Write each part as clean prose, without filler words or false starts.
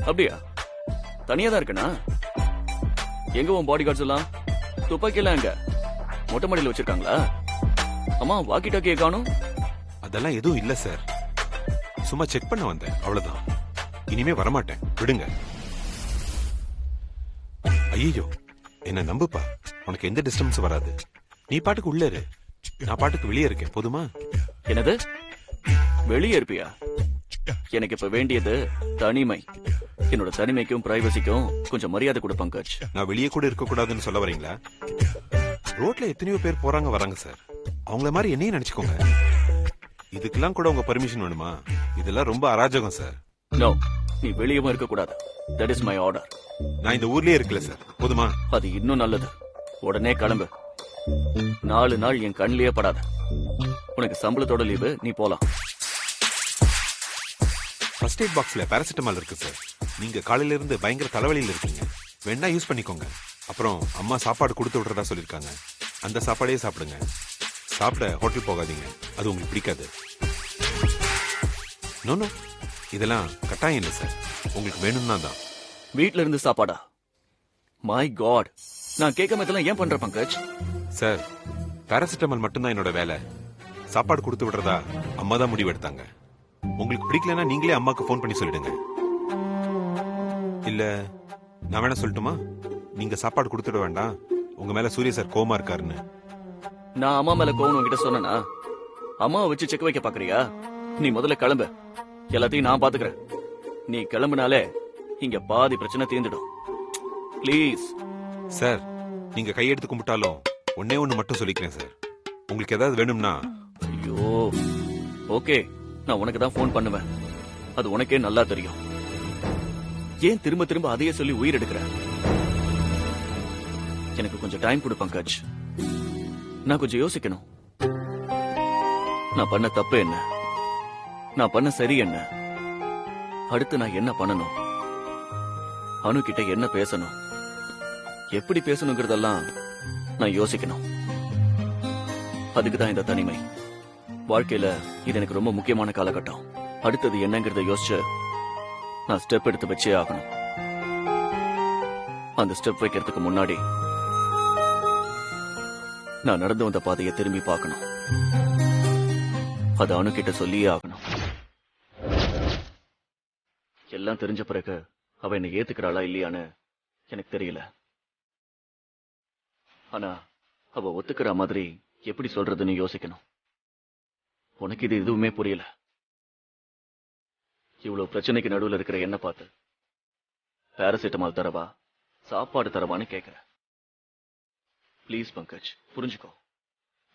அப்படியா? தனியா தான் இருக்கனா? எங்க உன் பாடி கார்ட்ஸ் எல்லாம்? துப்பாக்கி எல்லாம் எங்க? மொட்டை மாடியில வச்சிருக்காங்களா? அம்மா வாக்கி டாக்கியை காணும். அதெல்லாம் எதுவும் இல்ல சார். சும்மா செக் பண்ண வந்தேன், அவ்வளவுதான். இனிமே வரமாட்டேன், விடுங்க. ஐயோ, என்ன நம்புப்பா. உனக்கு எந்த டிஸ்டர்பன்ஸ் வராது. நீ பாட்டுக்கு உள்ள இரு, நான் பாட்டுக்கு வெளியே இருக்கேன். போதுமா? என்னது? வெளியே இருப்பியா? எனக்கு இப்ப வேண்டியது தனிமை. என்னோட தனிமைக்கும் பிரைவசிக்கும் கொஞ்சம் மரியாதை கொடு பங்கஜ். நான் வெளியே கூட இருக்க கூடாதுன்னு சொல்ல வரீங்களா? ரோட்ல எத்தனையோ பேர் போறாங்க வராங்க சார். அவங்கள மாதிரி என்னையும் நினைச்சுக்கோங்க. இதுக்கெல்லாம் கூட உங்க பர்மிஷன் வேணுமா? இதெல்லாம் ரொம்ப அராஜகம் சார். நோ, நீ வெளியவும் இருக்க கூடாது. That is my order. நான் இந்த ஊர்லயே இருக்கல சார். போதுமா? அது இன்னும் நல்லது. உடனே கிளம்பு. 4 நாள் என் கண்ணிலேயே படாத. உனக்கு சம்பளத்தோட லீவு, நீ போலாம். ஃபர்ஸ்ட் எய்ட் பாக்ஸ்ல பாராசிட்டமால் இருக்கு சார். நீங்க காலையில இருந்து பயங்கர தலைவலியில இருக்கீங்க, வேணா யூஸ் பண்ணிக்கோங்க. அப்புறம் அம்மா சாப்பாடு கொடுத்து விடுறதா சொல்லிருக்காங்க. அந்த சாப்பாடையே சாப்பிடுங்க. சாப்பிட ஹோட்டல் போகாதீங்க, அது உங்களுக்கு பிடிக்காது. நோ நோ, இதெல்லாம் கட்டாயம் இல்லை சார். உங்களுக்கு வேணும்னா தான். வீட்ல இருந்து சாப்பாடா? மை காட், நான் கேட்காம இதெல்லாம் ஏன் பண்ற பங்கஜ்? சார், பாராசிட்டமால் மட்டும்தான் என்னோட வேலை. சாப்பாடு கொடுத்து விடுறதா அம்மா தான் முடிவு எடுத்தாங்க. உங்களுக்கு பிடிக்கலன்னா நீங்களே அம்மாக்கு ஃபோன் பண்ணி சொல்லிடுங்க. இல்ல நான் வேணா சொல்லட்டுமா? நீங்க சாப்பாடு கொடுத்துட வேண்டாம், உங்க மேல சூரிய சார் கோவமா இருக்காருன்னு. நான் அம்மா மேல கோவம் உன்கிட்ட சொன்னா? அம்மாவை வச்சு செக் வைக்க பாக்குறியா? நீ முதல்ல கிளம்பு, எல்லாத்தையும் நான் பாத்துக்கிறேன். நீ கிளம்புனாலே இங்க பாதி பிரச்சனை தீர்ந்துடும். ப்ளீஸ் சார், நீங்க கையெடுத்து கும்பிட்டாலும் ஒன்னே ஒண்ணு மட்டும் சொல்லிக்கிறேன் சார். உங்களுக்கு ஏதாவது வேணும்னா. ஐயோ, ஓகே, நான் உனக்கு தான் போன் பண்ணுவேன். அது உனக்கே நல்லா தெரியும். ஏன் திரும்ப திரும்ப அதையே சொல்லி உயிர் எடுக்கிற? எனக்கு கொஞ்சம் டைம் கொடு பங்கஜ். நான் கொஞ்சம் யோசிக்கணும். நான் பண்ண தப்பு என்ன, நான் பண்ண சரி என்ன, அடுத்து நான் என்ன பண்ணணும், அனு கிட்ட என்ன பேசணும், எப்படி பேசணுங்கிறதெல்லாம் நான் யோசிக்கணும். அதுக்குதான் இந்த தனிமை. வாழ்க்கையில இது எனக்கு ரொம்ப முக்கியமான காலகட்டம். அடுத்தது என்னங்கறத யோசிச்சு நான் ஸ்டெப் எடுத்து வச்சே ஆகணும். அந்த ஸ்டெப் வைக்கிறதுக்கு முன்னாடி நான் நடந்து வந்த பாதையை திரும்பி பார்க்கணும். அது அனு கிட்ட சொல்லியே ஆகணும். எல்லாம் தெரிஞ்ச பிறகு அவ என்னை ஏத்துக்கிறாளா இல்லையான்னு எனக்கு தெரியல. ஆனா அவ ஒத்துக்கிற மாதிரி எப்படி சொல்றதுன்னு யோசிக்கணும். உனக்கு இது எதுவுமே புரியல. இவ்வளவு பிரச்சனைக்கு நடுவில் இருக்கிற என்ன பார்த்து பாராசிட்டமால் தரவா சாப்பாடு தரவான்னு கேக்குற. ப்ளீஸ் பங்கஜ், புரிஞ்சுக்கோ.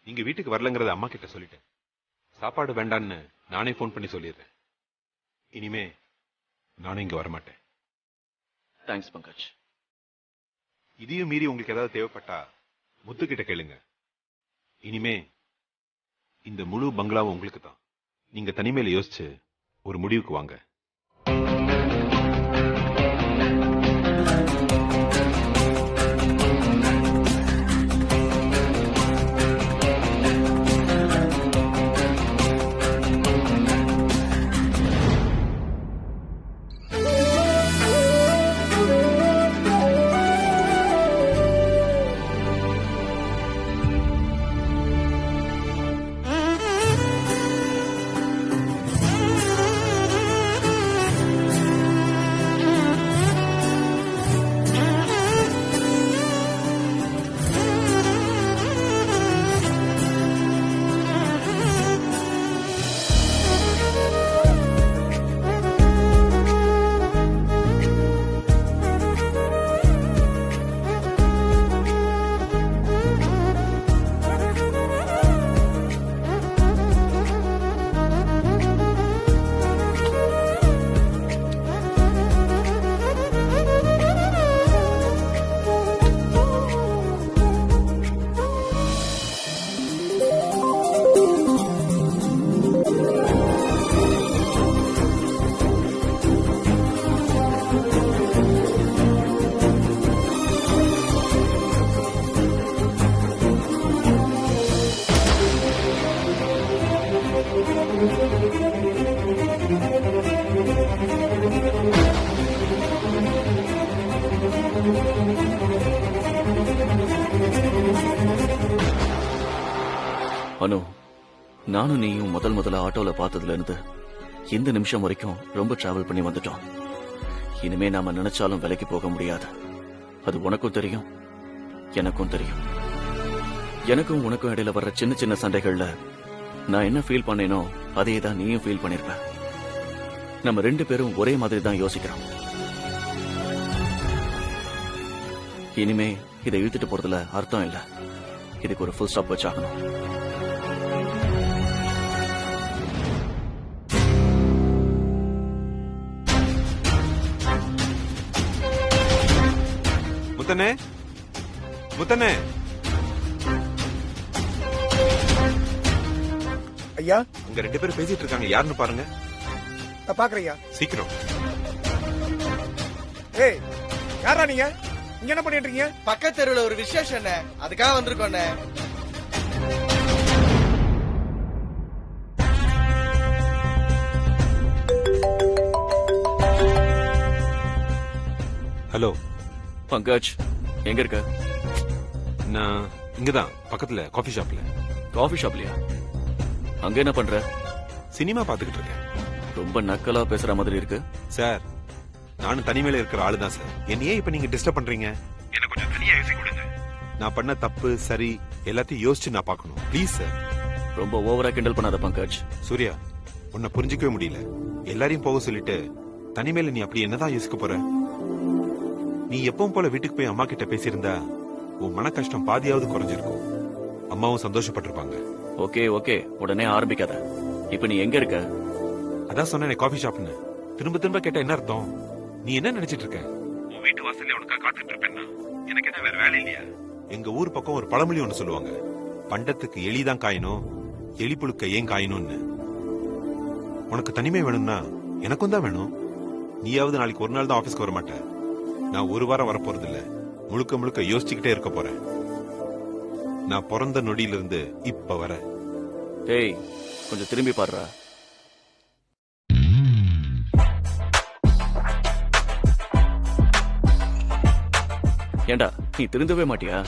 நீங்க வீட்டுக்கு வரலங்கறத அம்மா கிட்ட சொல்லிட்டேன். சாப்பாடு வேண்டான்னு நானே போன் பண்ணி சொல்லிடுறேன். இனிமே நானும் இங்க வரமாட்டேன். தேங்க்ஸ் பங்கஜ். இதையும் மீறி உங்களுக்கு ஏதாவது தேவைப்பட்டா முத்துக்கிட்ட கேளுங்க. இனிமே இந்த முழு பங்களாவும் உங்களுக்கு தான். நீங்க தனிமையில யோசிச்சு ஒரு முடிவுக்கு வாங்க. அனு, நானும் நீயும் முதல்ல ஆட்டோல பார்த்ததுல இருந்து இந்த நிமிஷம் வரைக்கும் ரொம்ப டிராவல் பண்ணி வந்துட்டோம். இனிமே நாம நினைச்சாலும் விலைக்கு போக முடியாது. அது உனக்கும் தெரியும், எனக்கும் தெரியும். எனக்கும் உனக்கும் இடையில வர்ற சின்ன சின்ன சண்டைகள்ல நான் என்ன ஃபீல் பண்ணேனோ அதே தான் நீயும் ஃபீல் பண்ணிருப்ப. நம்ம 2 பேரும் ஒரே மாதிரி தான் யோசிக்கிறோம். இனிமே இதை இழுத்துட்டு போறதுல அர்த்தம் இல்ல. இதுக்கு ஒரு ஃபுல் ஸ்டாப் வச்சாகணும். முத்தனே, முத்தனே. ஐயா, அங்க 2 பேரும் பேசிட்டு இருக்காங்க, யாருன்னு பாருங்க. நான் பாக்குறேன் ஐயா. சீக்கிரம். ஏய், யாரா நீங்க? இங்க என்ன பண்ணிட்டு இருக்கீங்க? பக்கத்து தெருவுல ஒரு விசேஷம் அண்ணே, அதுக்காக வந்திருக்கோம் அண்ணே. ஹலோ பங்கஜ், எங்க இருக்க? நான் இங்கதான் பக்கத்துல காஃபி ஷாப்ல. காஃபி ஷாப்லயா? அங்க என்ன பண்ற? சினிமா பாத்துக்கிட்டு இருக்கேன். ரொம்ப நக்கலா பேசுற மாதிரி இருக்கு. சார், நானும் தனிமையில இருக்கிற ஆளுதான் சார். என்னையே இப்ப நீங்க டிஸ்டர்ப் பண்றீங்க? என்ன கொஞ்சம் தனியா யோசிக்க விடுங்க. நான் பண்ண தப்பு சரி எல்லாத்தையும் யோசிச்சு நான் பார்க்கணும். Please sir. ரொம்ப ஓவரா கிண்டல் பண்ணாத பங்கஜ். சூர்யா, உன்னை புரிஞ்சிக்கவே முடியல. எல்லாரையும் போக சொல்லிட்டு தனிமையில நீ அப்படி என்னதான் யோசிக்க போற? நீ எப்பவும் போல வீட்டுக்கு போய் அம்மா கிட்ட பேசியிருந்தா உன் மன கஷ்டம் பாதியாவது குறைஞ்சிருக்கும். அம்மாவும் சந்தோஷப்பட்டிருப்பாங்க. ஓகே ஓகே, உடனே ஆரம்பிக்காத. இப்ப நீ எங்க இருக்க? அதான் சொன்னேன் காஃபி ஷாப்னு. திரும்ப திரும்ப கேட்டா என்ன அர்த்தம்? நீ என்ன நினைச்சிட்டு இருக்க? உன் வீட்டு வாசல்ல உனக்கா காத்துட்டு இருப்பேன்னா எனக்கு என்ன வேற வேலை இல்லையா? எங்க ஊர் பக்கம் ஒரு பழமொழி ஒண்ணு சொல்லுவாங்க, பண்டத்துக்கு எலிதான் காயணும், எலி புழுக்க ஏன் காயணும்னு. உனக்கு தனிமை வேணும்னா எனக்கும் தான் வேணும். நீயாவது நாளைக்கு ஒரு நாள் தான் ஆபீஸ்க்கு வர மாட்டேன். நான் ஒரு வாரம் வரப்போறது இல்ல. முழுக்க முழுக்க யோசிச்சுக்கிட்டே இருக்க போறேன். நான் பிறந்த நொடியிலிருந்து இப்ப வர. டேய், கொஞ்சம் திரும்பி பாருடா. ஏண்டா, நீ திருந்தவே மாட்டியா?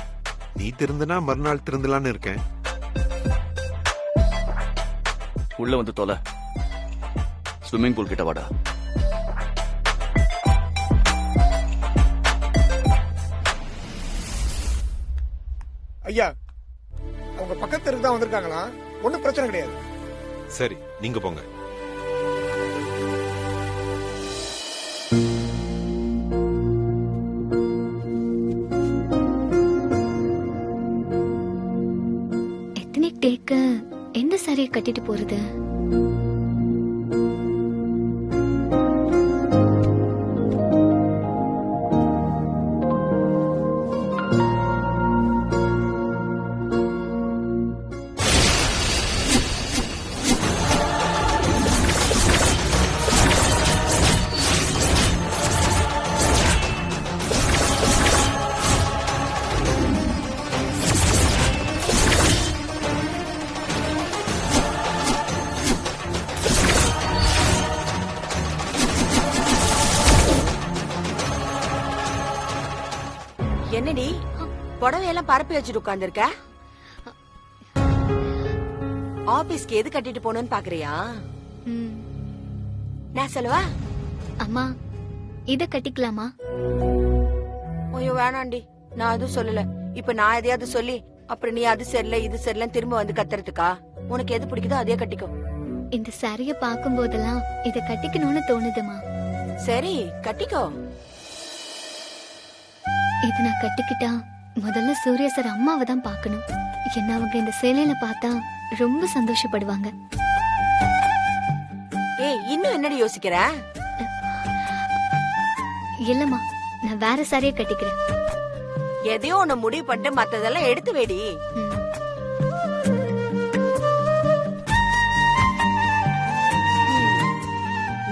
நீ திருந்தனா மறுநாள் திருந்தலான்னு இருக்கேன். உள்ள வந்து தொலை. ஸ்விம்மிங் பூல் கிட்ட வாடா. ஐயா, அவங்க பக்கத்து தெருக்கு தான் வந்திருக்காங்களா? ஒண்ணும் பிரச்சனை கிடையாது. சரி, நீங்க போங்க. எத்தனிக் டேக்கு எந்த சாரியை கட்டிட்டு போறது? என்னடி புடவையெல்லாம் பரப்பி வச்சுட்டு உட்கார்ந்துருக்க? ஆபீஸ்க்கு எது கட்டிட்டு போகணும்னு பாக்குறியா? ம். நான் சொல்லவா? அம்மா, இத கட்டிக்கலாமா? ஐயோ வேணாண்டி, நான் அதுவும் சொல்லல. இப்ப நான் எதையாவது சொல்லி அப்புறம் நீ அது சரியில்லை இது சரியில்லைன்னு திரும்ப வந்து கத்துறதுக்கா? உனக்கு எது பிடிக்குதோ அதே கட்டிக்கோ. இந்த சாரிய பாக்கும் போதெல்லாம் இத கட்டிக்கணும்னு தோணுதுமா. சரி, கட்டிக்கோ. இது நான் கட்டிக்கிட்டா முதல்ல சூர்யா சார் அம்மாவை தான் பார்க்கணும். என்ன அவங்க இந்த சேலையில பார்த்தா ரொம்ப சந்தோஷப்படுவாங்க. ஏய், இன்னும் என்னடி யோசிக்கிற? இல்லம்மா, நான் வேற சாரியை கட்டிக்கிறேன். எதையோ ஒண்ணு முடிவு பண்ணிட்டு மத்ததெல்லாம் எடுத்து வேடி. ம்.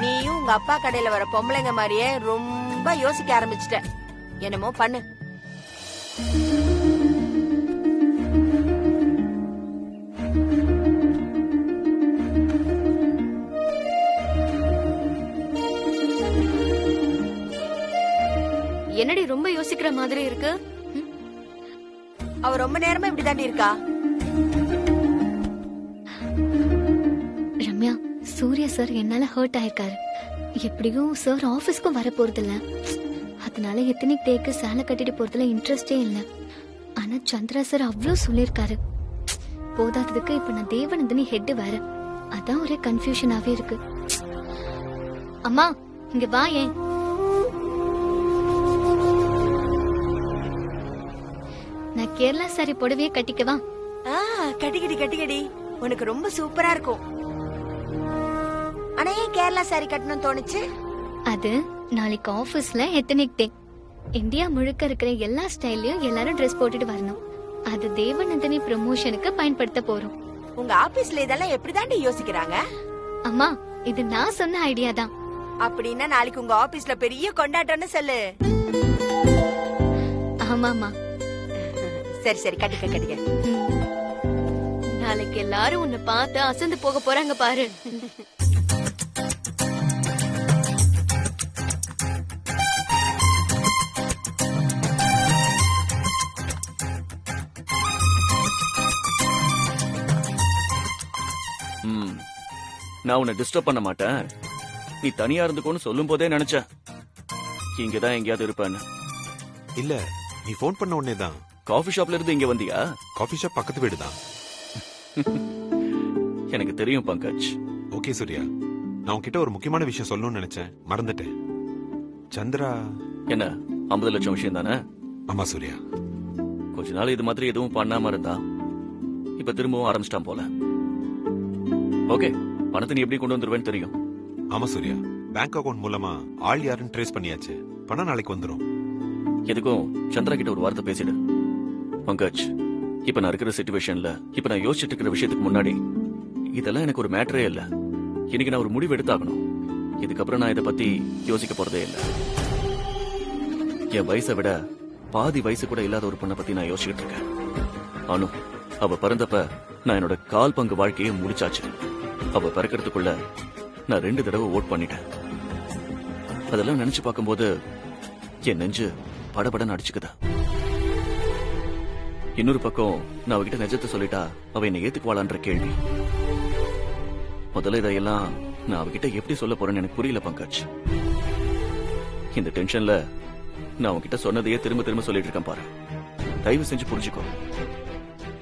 நீயும் உங்க அப்பா கடையில வர பொம்பளைங்க மாதிரியே ரொம்ப யோசிக்க ஆரம்பிச்சிட்ட. என்னமோ பண்ணு. என்னடி ரொம்ப யோசிக்கிற மாதிரி இருக்கு? அவ ரொம்ப நேரமா இப்படிதாண்டி இருக்கா. சார் என்னால ஹர்ட் ஆயிருக்காரு. எப்படியும் சார் ஆபீஸ்க்கும் வர போறது இல்ல, அதனால எத்தனிக் டேக்கு சேலை கட்டிட்டு போறதுல இன்ட்ரெஸ்டே இல்ல. ஆனா சந்திரா சார் அவ்வளோ சொல்லியிருக்காரு. போதாததுக்கு இப்ப நான் தேவநந்தினி ஹெட் வேற, அதான் ஒரே கன்ஃபியூஷனாவே இருக்கு. அம்மா இங்க வா. ஏன் நான் கேரளா சாரி புடவையே கட்டிக்கவா? கட்டிக்கடி உனக்கு ரொம்ப சூப்பரா இருக்கும். ஆனா ஏன் கேரளா சாரி கட்டணும்னு தோணுச்சு? அது நாளைக்கு ஆபீஸ்ல எத்தனிக் டே. இந்தியா முழுக்க இருக்கிற எல்லா ஸ்டைல்லயும் எல்லாரும் ட்ரெஸ் போட்டுட்டு வரணும். அது தேவநந்தினி ப்ரமோஷனுக்கு பயன்படுத்த போறோம். உங்க ஆபீஸ்ல இதெல்லாம் எப்படிதாண்டி யோசிக்கிறாங்க? அம்மா இது நான் சொன்ன ஐடியா தான். அப்படின்னா நாளைக்கு உங்க ஆபீஸ்ல பெரிய கொண்டாட்டம்னு சொல்லு. ஆமாமா. சரி கட்டிக்க. நாளைக்கு எல்லாரும் உன்னை பார்த்து அசந்து போக போறாங்க பாரு. நான் உன்னை டிஸ்டர்ப் பண்ண மாட்டேன். நீ தனியா இருந்துக்கோன்னு சொல்லும் போதே நினைச்சேன் இங்கதான் எங்கேயாவது இருப்பேன்னு. இல்ல, நீ ஃபோன் பண்ண உடனே தான். காஃபி ஷாப்ல இருந்து இங்க வந்தியா? காஃபி ஷாப் பக்கத்து வீடு தான். எனக்கு தெரியும் பங்கஜ். ஓகே சூர்யா, நான் உன்கிட்ட ஒரு முக்கியமான விஷயம் சொல்லணும்னு நினைச்சேன், மறந்துட்டேன். சந்திரா என்ன 50 லட்சம் விஷயம் தானே? ஆமா சூர்யா. கொஞ்ச நாள் இது மாதிரி எதுவும் பண்ணாம இருந்தா இப்ப திரும்பவும் ஆரம்பிச்சிட்டான் போல. ஓகே, பணத்தை நீ எப்படி கொண்டு வந்துருவேன்னு தெரியும். ஆமா சூர்யா, பேங்க் அக்கவுண்ட் மூலமா ஆள் யாருன்னு ட்ரேஸ் பண்ணியாச்சு. பணம் நாளைக்கு வந்துரும். எதுக்கும் சந்திரா கிட்ட ஒரு வார்த்தை பேசிடு. பங்கஜ், இப்ப நான் இருக்கிற சிச்சுவேஷன்ல, இப்ப நான் யோசிச்சுட்டு இருக்கிற விஷயத்துக்கு முன்னாடி இதெல்லாம் எனக்கு ஒரு மேட்டரே இல்ல. இன்னைக்கு நான் ஒரு முடிவு எடுத்தாகணும். இதுக்கப்புறம் நான் இதை பத்தி யோசிக்க போறதே இல்ல. என் வயசை விட பாதி வயசு கூட இல்லாத ஒரு பொண்ணை பத்தி நான் யோசிச்சுட்டு இருக்கேன். அனு, அவ பிறந்தப்ப நான் என்னோட கால் பங்கு வாழ்க்கையை முடிச்சாச்சு. அவ பிறக்கிறதுக்குள்ள நான் 2 தடவை ஓட் பண்ணிட்டேன். அதெல்லாம் நினைச்சு பார்க்கும்போது என் நெஞ்சு படபடன்னு அடிச்சுக்குதா. இன்னொரு பக்கம் நான் அவகிட்ட நிஜத்தை சொல்லிட்டா அவ என்னை ஏத்துக்குவாளான்ற கேள்வி. முதல்ல இதையெல்லாம் நான் அவகிட்ட எப்படி சொல்ல போறேன்னு எனக்கு புரியல பங்கஜ். இந்த டென்ஷன்ல நான் அவகிட்ட சொன்னதையே திரும்ப திரும்ப சொல்லிட்டு இருக்கேன் பாரு. தயவு செஞ்சு புரிஞ்சுக்கோ.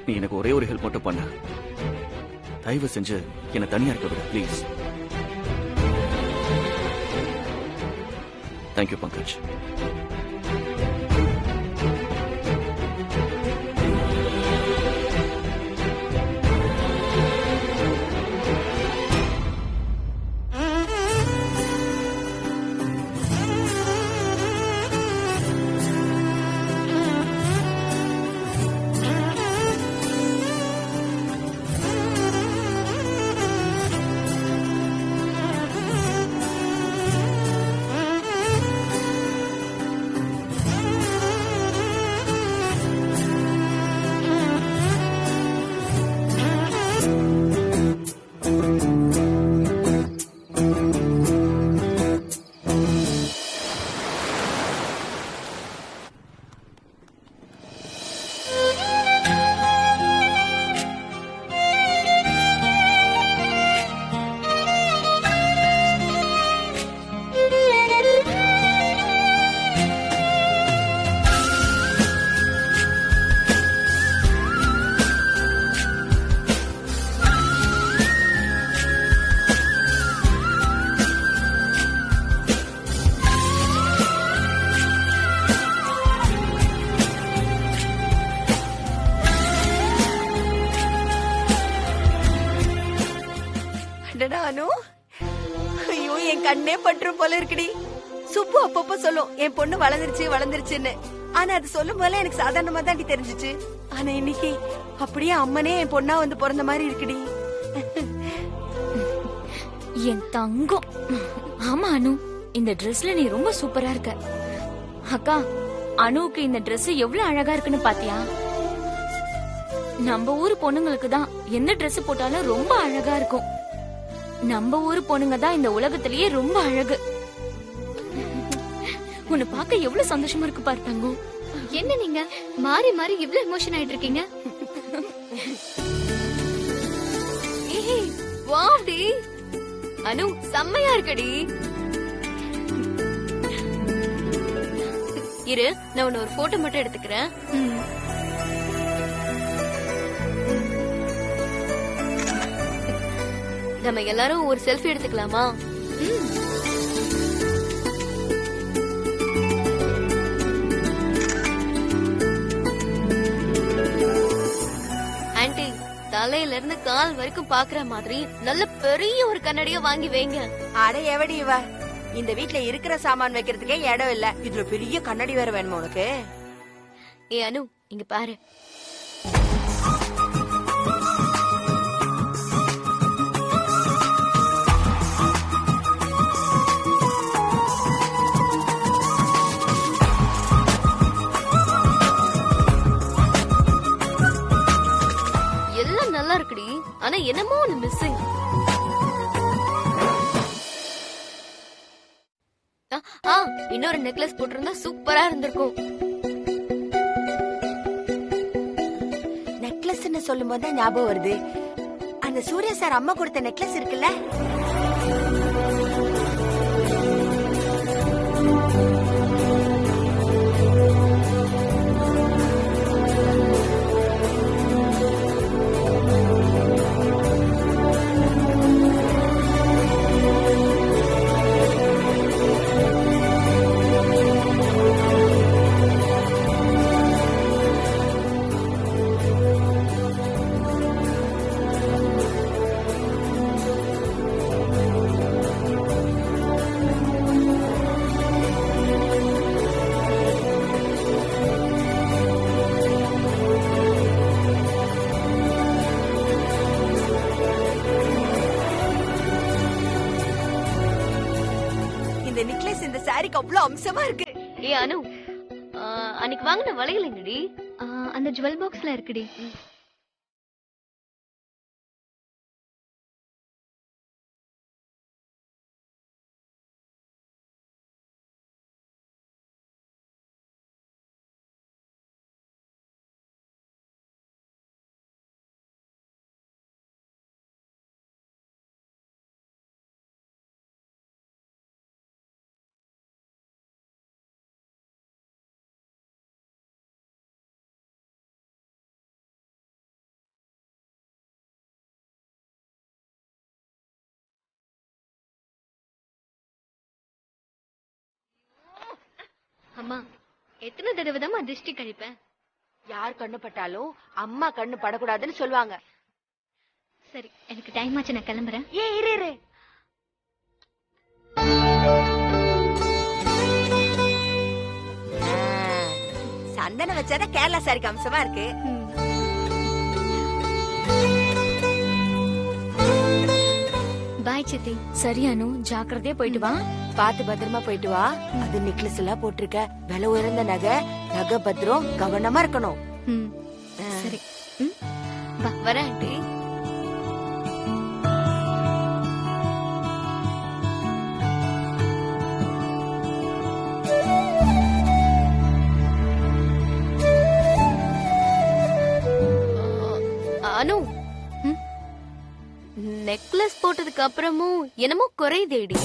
நீ எனக்கு ஒரே ஒரு ஹெல்ப் மட்டும் பண்ண. தயவு செஞ்சு என்னை தனியா இருக்க விட ப்ளீஸ். தேங்க்யூ பங்கஜ். அனு, ஐயோ என் கண்ணே பற்றும் போல இருக்குடி. சுப்பு அப்பப்ப சொல்லும் என் பொண்ணு வளர்ந்துருச்சுன்னு. ஆனா அது சொல்லும் போல எனக்கு சாதாரணமா தான் தெரிஞ்சிச்சு. ஆனா இன்னைக்கு அப்படியே அம்மனே என் பொண்ணா வந்து பிறந்த மாதிரி இருக்குடி. என் தங்கம். ஆமா அனு, இந்த ட்ரெஸ்ல நீ ரொம்ப சூப்பரா இருக்க. அக்கா, அனுவுக்கு இந்த Dress எவ்வளவு அழகா இருக்குன்னு பாத்தியா? நம்ம ஊரு பொண்ணுங்களுக்கு தான் எந்த Dress போட்டாலும் ரொம்ப அழகா இருக்கும். நம்ம ஊரு பொண்ணுங்க தான் இந்த உலகத்திலேயே ரொம்ப அழகு. உன்னை பார்க்க எவ்வளவு சந்தோஷமா இருக்கு பாரு தங்கம். என்ன நீங்க மாறி மாறி இவ்ளோ எமோஷன் ஆயிட்டு இருக்கீங்க? வாவ்டி, அனு செம்மையா இருக்கடி. இரு, நான் உன்னை ஒரு போட்டோ மட்டும் எடுத்துக்கிறேன். நம்ம எல்லாரும் ஒரு செல்ஃபி எடுத்துக்கலாமா? ஆன்ட்டி, தலையில இருந்து கால் வரைக்கும் பாக்குற மாதிரி நல்ல பெரிய ஒரு கண்ணாடிய வாங்கி வைங்க. அட எவடி இவ, இந்த வீட்ல இருக்கிற சாமான் வைக்கிறதுக்கே இடம் இல்ல, இதுல பெரிய கண்ணாடி வேற வேணுமா உனக்கு? ஏ அனு, இங்க பாரு. எல்லாம் நல்லா இருக்குடி, ஆனா என்னமோ ஒண்ணு மிஸ்ஸிங். இன்னொரு நெக்லஸ் போட்டிருந்தா சூப்பரா இருந்திருக்கும். நெக்லஸ்ன்னு சொல்லும் போது ஞாபகம் வருது, அந்த சூர்யா சார் அம்மா கொடுத்த நெக்லஸ் இருக்குல்ல, இந்த நெக்லஸ் இந்த சாரிக்கு அவ்வளவு அம்சமா இருக்கு. ஏ அனு, அன்னைக்கு வாங்கின வளையல் எங்கடி? அந்த ஜுவல் பாக்ஸ்ல இருக்குடி. அம்மா, எத்தனை தடவை தான் திருஷ்டி கழிப்பேன்? யார் கண்ணு பட்டாலும் அம்மா கண்ணு படக்கூடாதுன்னு சொல்லுவாங்க. சரி, எனக்கு டைம் ஆச்சு, நான் கிளம்புறேன். ஏ இரு இரு, சந்தனம் வச்சாதான் கேரளா சாரிக்கு அம்சமா இருக்கு. பாய் சித்தி. சரி அனு, ஜாக்கிரதையா போயிட்டு வா. பாத்து பத்திரமா போயிட்டு வா. அது நெக்லஸ் எல்லாம் போட்டிருக்க, விலை உயர்ந்த நகை, நகை பத்திரம், கவனமா இருக்கணும். சரி, வரேன் ஆண்டி. அனு, நெக்லஸ் போட்டதுக்கு அப்புறமும் என்னமோ குறையுதேடி.